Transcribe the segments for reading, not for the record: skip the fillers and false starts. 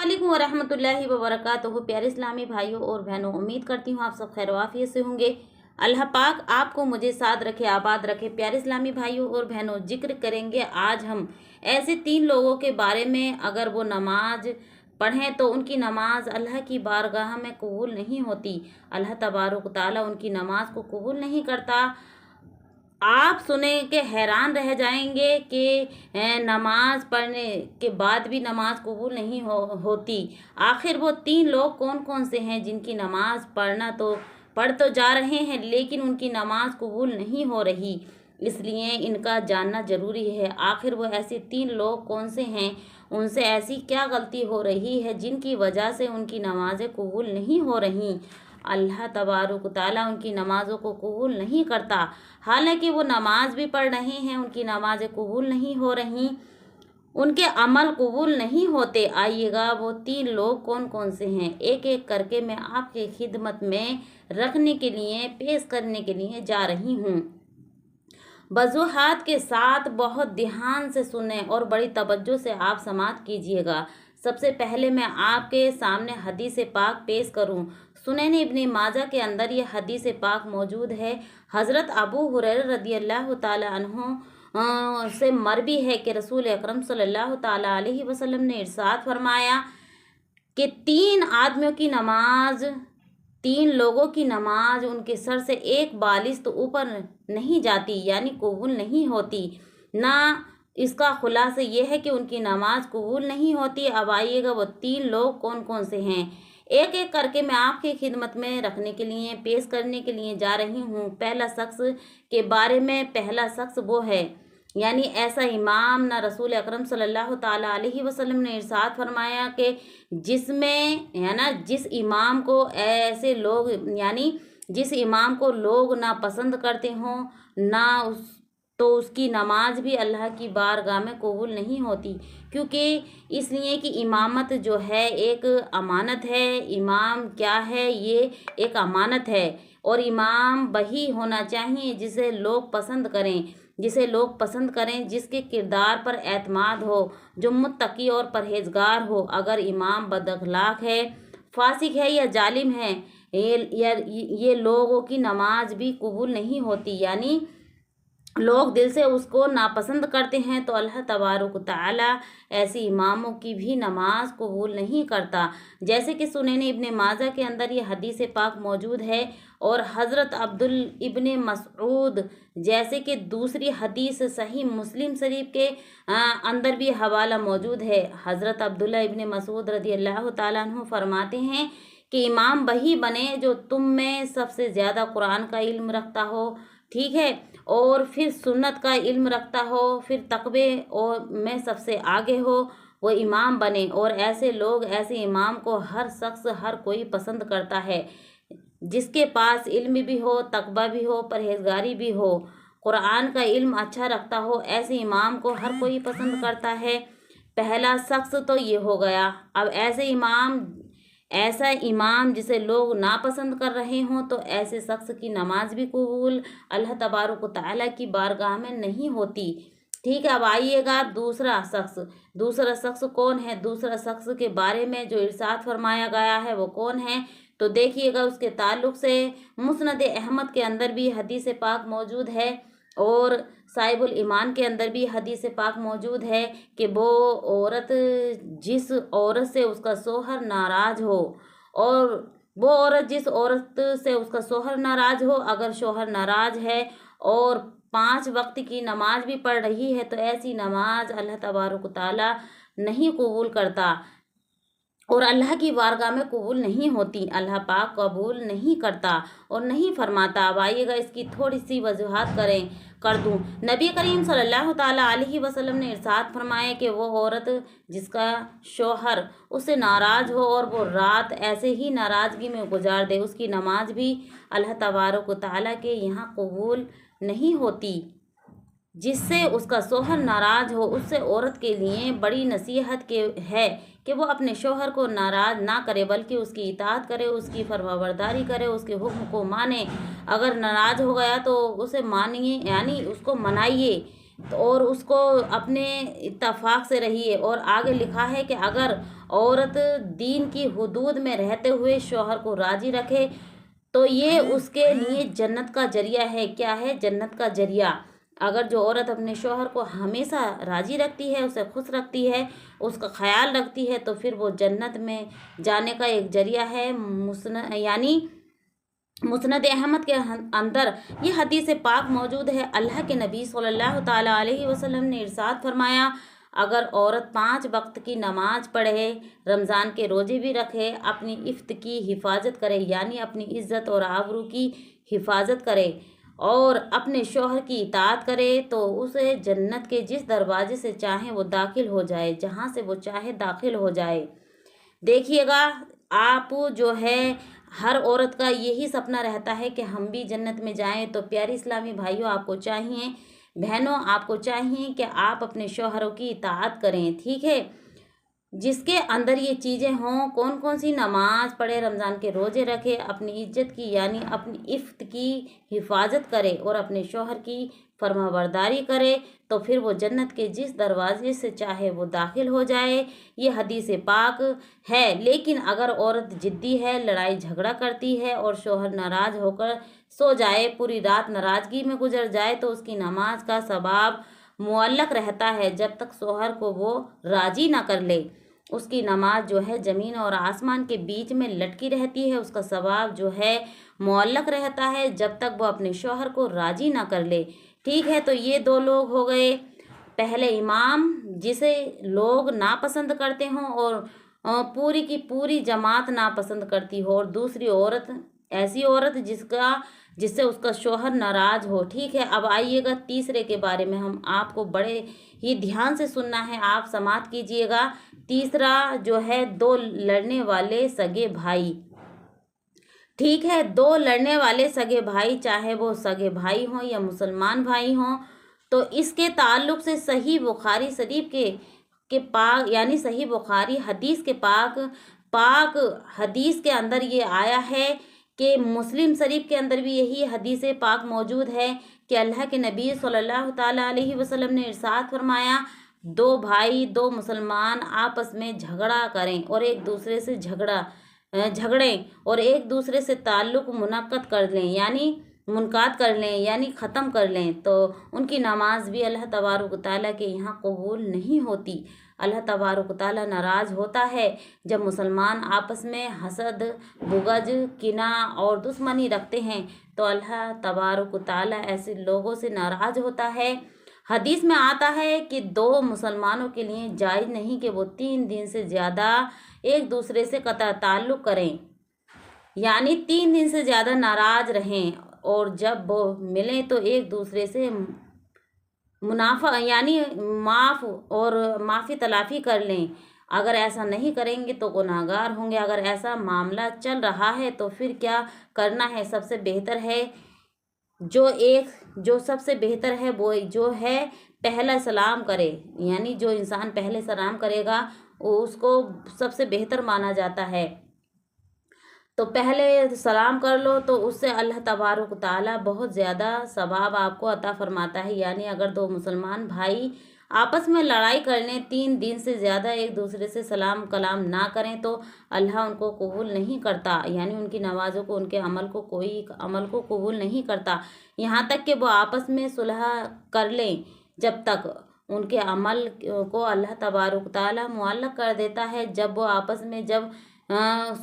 वालेकुम वरहमतुल्लाहि वबरकातुहू। प्यारे इस्लामी भाइयों और बहनों, उम्मीद करती हूँ आप सब खैर वाफियत से होंगे। अल्लाह पाक आपको मुझे साथ रखे, आबाद रखे। प्यारे इस्लामी भाइयों और बहनों, जिक्र करेंगे आज हम ऐसे 3 लोगों के बारे में, अगर वो नमाज पढ़ें तो उनकी नमाज अल्लाह की बारगाह में कबूल नहीं होती। अल्लाह तबारक तआला उनकी नमाज को कबूल नहीं करता। आप सुने के हैरान रह जाएंगे कि नमाज पढ़ने के बाद भी नमाज कबूल नहीं होती। आखिर वो 3 लोग कौन कौन से हैं जिनकी नमाज पढ़ तो जा रहे हैं, लेकिन उनकी नमाज कबूल नहीं हो रही। इसलिए इनका जानना ज़रूरी है। आखिर वो ऐसे 3 लोग कौन से हैं, उनसे ऐसी क्या गलती हो रही है जिनकी वजह से उनकी नमाज़ें कबूल नहीं हो रही। अल्लाह तबारक तआला उनकी नमाज़ों को कबूल नहीं करता। हालांकि वो नमाज भी पढ़ रहे हैं, उनकी नमाज़ें कबूल नहीं हो रही, उनके अमल कबूल नहीं होते। आइएगा वो 3 लोग कौन कौन से हैं, एक एक करके मैं आपके खिदमत में रखने के लिए, पेश करने के लिए जा रही हूँ। वजूहात के साथ बहुत ध्यान से सुने और बड़ी तवज्जो से आप समाअत कीजिएगा। सबसे पहले मैं आपके सामने हदीस पाक पेश करूं। सुनैन इब्न माजा के अंदर ये हदीस पाक मौजूद है। हज़रत अबू हुरैरा रदियल्लाहु ताला अन्हु से मरवी है कि रसूल अकरम सल्लल्लाहु ताला अलैहि वसल्लम ने इरशाद फरमाया कि 3 आदमियों की नमाज, 3 लोगों की नमाज उनके सर से एक बालिश तो ऊपर नहीं जाती, यानी कबूल नहीं होती। ना इसका खुलासा ये है कि उनकी नमाज कबूल नहीं होती। अब आइएगा वो 3 लोग कौन कौन से हैं, एक एक करके मैं आपकी खिदमत में रखने के लिए, पेश करने के लिए जा रही हूँ। पहला शख्स के बारे में, पहला शख्स वो है, यानी ऐसा इमाम, ना रसूल अकरम सल्लल्लाहु ताला अलैहि वसल्लम ने इरशाद फरमाया कि जिसमें, है ना, जिस इमाम को ऐसे लोग, यानी जिस इमाम को लोग ना पसंद करते हों, ना तो उसकी नमाज भी अल्लाह की बारगाह में कबूल नहीं होती। क्योंकि इसलिए कि इमामत जो है एक अमानत है। इमाम क्या है, ये एक अमानत है। और इमाम वही होना चाहिए जिसे लोग पसंद करें, जिसके किरदार पर एतमाद हो, जो मुत्तकी और परहेजगार हो। अगर इमाम बदअखलाक है, फासिक है या जालिम है, ये लोगों की नमाज भी कबूल नहीं होती। यानी लोग दिल से उसको नापसंद करते हैं, तो अल्लाह तबारक तआला ऐसे इमामों की भी नमाज कबूल नहीं करता। जैसे कि सुनैन इब्न माजा के अंदर ये हदीस पाक मौजूद है। और हज़रत अब्दुल इब्न मसऊद जैसे कि दूसरी हदीस सही मुस्लिम शरीफ के अंदर भी हवाला मौजूद है। हज़रत अब्दुल्ला इब्न मसऊद रदियल्लाहु ताला अन्हु फरमाते हैं कि इमाम वही बने जो तुम में सबसे ज़्यादा कुरान का इल्म रखता हो, ठीक है, और फिर सुन्नत का इल्म रखता हो, फिर तक़वे और में सबसे आगे हो, वो इमाम बने। और ऐसे लोग, ऐसे इमाम को हर शख्स, हर कोई पसंद करता है, जिसके पास इल्म भी हो, तक़वा भी हो, परहेजगारी भी हो, कुरान का इल्म अच्छा रखता हो, ऐसे इमाम को हर कोई पसंद करता है। पहला शख्स तो ये हो गया। अब ऐसा इमाम जिसे लोग नापसंद कर रहे हों, तो ऐसे शख्स की नमाज भी कबूल अल्लाह तबारक तआला की बारगाह में नहीं होती। ठीक है, अब आइएगा दूसरा शख्स कौन है। दूसरा शख्स के बारे में जो इरशाद फरमाया गया है वो कौन है, तो देखिएगा उसके ताल्लुक़ से मुस्नद अहमद के अंदर भी हदीस पाक मौजूद है और साहिबुल ईमान के अंदर भी हदीस पाक मौजूद है कि वो औरत, जिस औरत से उसका शौहर नाराज़ हो, और वो औरत जिस औरत से उसका शौहर नाराज़ हो, अगर शौहर नाराज़ है और 5 वक्त की नमाज भी पढ़ रही है, तो ऐसी नमाज अल्लाह तबारक तआला नहीं कबूल करता और अल्लाह की बारगाह में कबूल नहीं होती। अल्लाह पाक कबूल नहीं करता और नहीं फरमाता। अब आइएगा इसकी थोड़ी सी वजूहात कर दूँ। नबी करीम सल्लल्लाहु ताला अलैहि वसल्लम ने इरशाद फरमाया कि वो औरत जिसका शौहर उससे नाराज़ हो और वो रात ऐसे ही नाराज़गी में गुजार दे, उसकी नमाज भी अल्लाह तबारक तआला के यहाँ कबूल नहीं होती। जिससे उसका शौहर नाराज़ हो, उससे औरत के लिए बड़ी नसीहत है कि वो अपने शौहर को नाराज़ ना करे, बल्कि उसकी इताअत करे, उसकी फरमाबरदारी करे, उसके हुक्म को माने। अगर नाराज़ हो गया तो उसे मानिए, यानी उसको मनाइए, اور اس کو اپنے اتفاق سے رہیے۔ اور آگے لکھا ہے کہ اگر عورت دین کی حدود میں رہتے ہوئے شوہر کو راضی رکھے تو یہ اس کے لیے جنت کا ذریعہ ہے۔ کیا ہے؟ جنت کا ذریعہ۔ اگر جو عورت اپنے شوہر کو ہمیشہ راضی رکھتی ہے، اسے خوش رکھتی ہے، اس کا خیال رکھتی ہے، تو پھر وہ جنت میں جانے کا ایک ذریعہ ہے۔ مسند احمد کے اندر یہ حدیث پاک موجود ہے۔ اللہ کے نبی صلی اللہ تعالیٰ علیہ وسلم نے ارشاد فرمایا، اگر عورت 5 وقت کی نماز پڑھے، رمضان کے روزے بھی رکھے، اپنی عفت کی حفاظت کرے، یعنی اپنی عزت اور آبرو کی حفاظت کرے، اور اپنے شوہر کی اطاعت کرے، تو اسے جنت کے جس دروازے سے چاہے وہ داخل ہو جائے، جہاں سے وہ چاہے داخل ہو جائے۔ دیکھیے گا، آپ جو ہے ہر عورت کا یہی سپنا رہتا ہے کہ ہم بھی جنت میں جائیں۔ تو پیارے اسلامی بھائیوں، آپ کو چاہیے، بہنوں، آپ کو چاہیے کہ آپ اپنے شوہروں کی اطاعت کریں، ٹھیک ہے، جس کے اندر یہ چیزیں ہوں۔ کون کون سی؟ نماز پڑھے، رمضان کے روزے رکھے، اپنی عزت کی یعنی اپنی عفت کی حفاظت کرے، اور اپنے شوہر کی فرما برداری کرے، تو پھر وہ جنت کے جس دروازے سے چاہے وہ داخل ہو جائے۔ یہ حدیث پاک ہے۔ لیکن اگر عورت ضدی ہے، لڑائی جھگڑا کرتی ہے، اور شوہر ناراض ہو کر سو جائے، پوری رات ناراضگی میں گزر جائے، تو اس کی نماز کا ثواب معلق رہتا ہے جب تک شوہر کو وہ راضی نہ کر لے۔ اس کی نماز جو ہے زمین اور آسمان کے بیچ میں لٹکی رہتی ہے، اس کا ثواب جو ہے معلق رہتا ہے جب تک وہ اپنے شوہر کو راضی نہ کر لے، ٹھیک ہے۔ تو یہ 2 لوگ ہو گئے۔ پہلے امام جسے لوگ ناپسند کرتے ہوں اور پوری کی پوری جماعت ناپسند کرتی ہو، اور دوسری عورت ایسی عورت جس سے اس کا شوہر ناراض ہو، ٹھیک ہے۔ اب آئیے گا تیسرے کے بارے میں، ہم آپ کو بڑے ہی دھیان سے سننا ہے، آپ سماعت کیجئے گا۔ تیسرا جو ہے 2 لڑنے والے سگے بھائی، ٹھیک ہے۔ 2 لڑنے والے سگے بھائی، چاہے وہ سگے بھائی ہوں یا مسلمان بھائی ہوں، تو اس کے تعلق سے صحیح بخاری شریف کے پاک یعنی صحیح بخاری حدیث کے پاک حدیث کے اندر یہ آیا ہے کہ مسلم شریف کے اندر بھی یہی حدیث پاک موجود ہے کہ اللہ کے نبی صلی اللہ تعالیٰ علیہ وسلم نے ارشاد فرمایا، 2 بھائی 2 مسلمان آپس میں جھگڑا کریں اور ایک دوسرے سے جھگڑیں اور ایک دوسرے سے تعلق منعقد کر لیں، یعنی ختم کر لیں، تو ان کی نماز بھی اللہ تبارک و تعالیٰ کے یہاں قبول نہیں ہوتی۔ اللہ تبارک و تعالیٰ ناراض ہوتا ہے جب مسلمان آپس میں حسد، بغض، کینہ اور دشمنی رکھتے ہیں، تو اللہ تبارک و تعالیٰ ایسے لوگوں سے ناراض ہوتا ہے۔ حدیث میں آتا ہے کہ 2 مسلمانوں کے لیے جائز نہیں کہ وہ 3 دن سے زیادہ ایک دوسرے سے قطع تعلق کریں، یعنی 3 دن سے زیادہ ناراض رہیں، اور جب وہ ملیں تو ایک دوسرے سے معافی تلافی کر لیں۔ اگر ایسا نہیں کریں گے تو گناہگار ہوں گے۔ اگر ایسا معاملہ چل رہا ہے تو پھر کیا کرنا ہے؟ سب سے بہتر ہے جو سب سے بہتر ہے وہ جو ہے پہلا سلام کرے، یعنی جو انسان پہلے سلام کرے گا اس کو سب سے بہتر مانا جاتا ہے۔ تو پہلے سلام کر لو، تو اس سے اللہ تبارک و تعالیٰ بہت زیادہ ثواب آپ کو عطا فرماتا ہے۔ یعنی اگر 2 مسلمان بھائی آپس میں لڑائی کر لیں، 3 دن سے زیادہ ایک دوسرے سے سلام کلام نہ کریں، تو اللہ ان کو قبول نہیں کرتا، یعنی ان کی نمازوں کو، ان کے کوئی عمل کو قبول نہیں کرتا، یہاں تک کہ وہ آپس میں صلح کر لیں، جب تک ان کے عمل کو اللہ تبارک و تعالیٰ معلق کر دیتا ہے۔ جب وہ آپس میں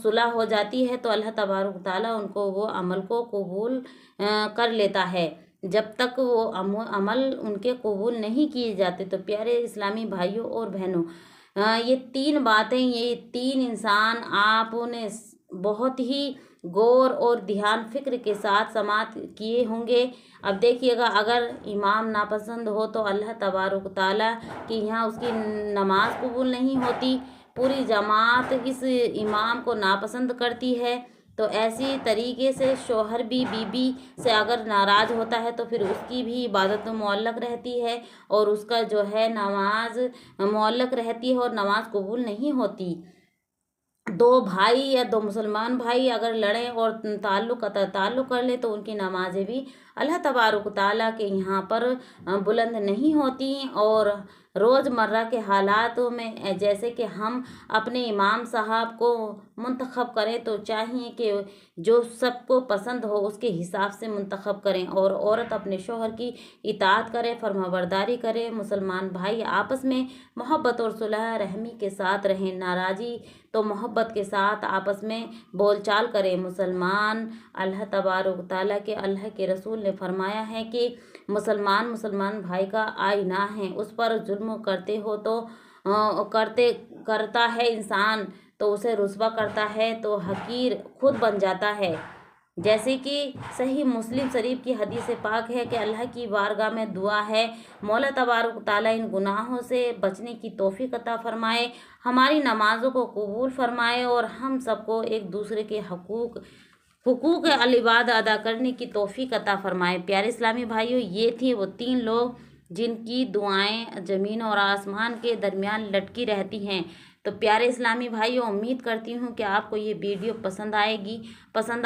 صلح ہو جاتی ہے تو اللہ تبارک و تعالیٰ ان کو وہ عمل کو قبول کر لیتا ہے، جب تک وہ عمل ان کے قبول نہیں کیے جاتے۔ تو پیارے اسلامی بھائیوں اور بہنوں، یہ 3 باتیں، یہ 3 انسان آپ نے بہت ہی غور اور دھیان فکر کے ساتھ سماعت کیے ہوں گے۔ اب دیکھیے گا، اگر امام ناپسند ہو تو اللہ تبارک و تعالیٰ کہ یہاں اس کی نماز قبول نہیں ہوتی، پوری جماعت اس امام کو ناپسند کرتی ہے، تو ایسی طریقے سے شوہر بھی بیوی سے اگر ناراض ہوتا ہے تو پھر اس کی بھی عبادت معلق رہتی ہے، اور اس کا جو ہے نماز معلق رہتی ہے، اور نماز قبول نہیں ہوتی۔ दो भाई या दो मुसलमान भाई अगर लड़ें और ताल्लुक़ कर ले तो उनकी नमाज़ें भी अल्लाह तबारक ताला के यहाँ पर बुलंद नहीं होती। और रोज़मर्रा के हालातों में जैसे कि हम अपने इमाम साहब को मुंतखब करें तो चाहिए कि जो सबको पसंद हो उसके हिसाब से मुंतखब करें, और औरत अपने शोहर की इताअत करे, फरमाबरदारी करे। मुसलमान भाई आपस में मोहब्बत और सुलह रहमी के साथ रहें, नाराज़ी तो मोहब्बत के साथ आपस में बोलचाल करें। मुसलमान अल्लाह तबारक ताला के अल्लाह के रसूल ने फरमाया है कि मुसलमान भाई का आईना है, उस पर जुल्म करते हो तो करता है इंसान तो उसे रुस्वा करता है तो हकीर खुद बन जाता है। जैसे कि सही मुस्लिम शरीफ की हदीस पाक है कि अल्लाह की बारगाह में दुआ है, मौला तबारक ताला इन गुनाहों से बचने की तौफीक अता फरमाए, हमारी नमाज़ों को कबूल फरमाए और हम सबको एक दूसरे के हुकूक अल-इबाद अदा करने की तौफीक अता फरमाए। प्यारे इस्लामी भाइयों, ये थे वो 3 लोग जिनकी दुआएं ज़मीन और आसमान के दरमियान लटकी रहती हैं। तो प्यारे इस्लामी भाइयों, उम्मीद करती हूँ कि आपको ये वीडियो पसंद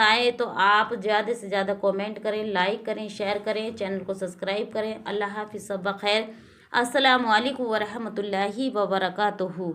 आए तो आप ज़्यादा से ज़्यादा कमेंट करें, लाइक करें, शेयर करें, चैनल को सब्सक्राइब करें। अल्लाह हाफ़िज़, सब ब खैर। अस्सलामु अलैकुम व रहमतुल्लाहि व बरकातुहू।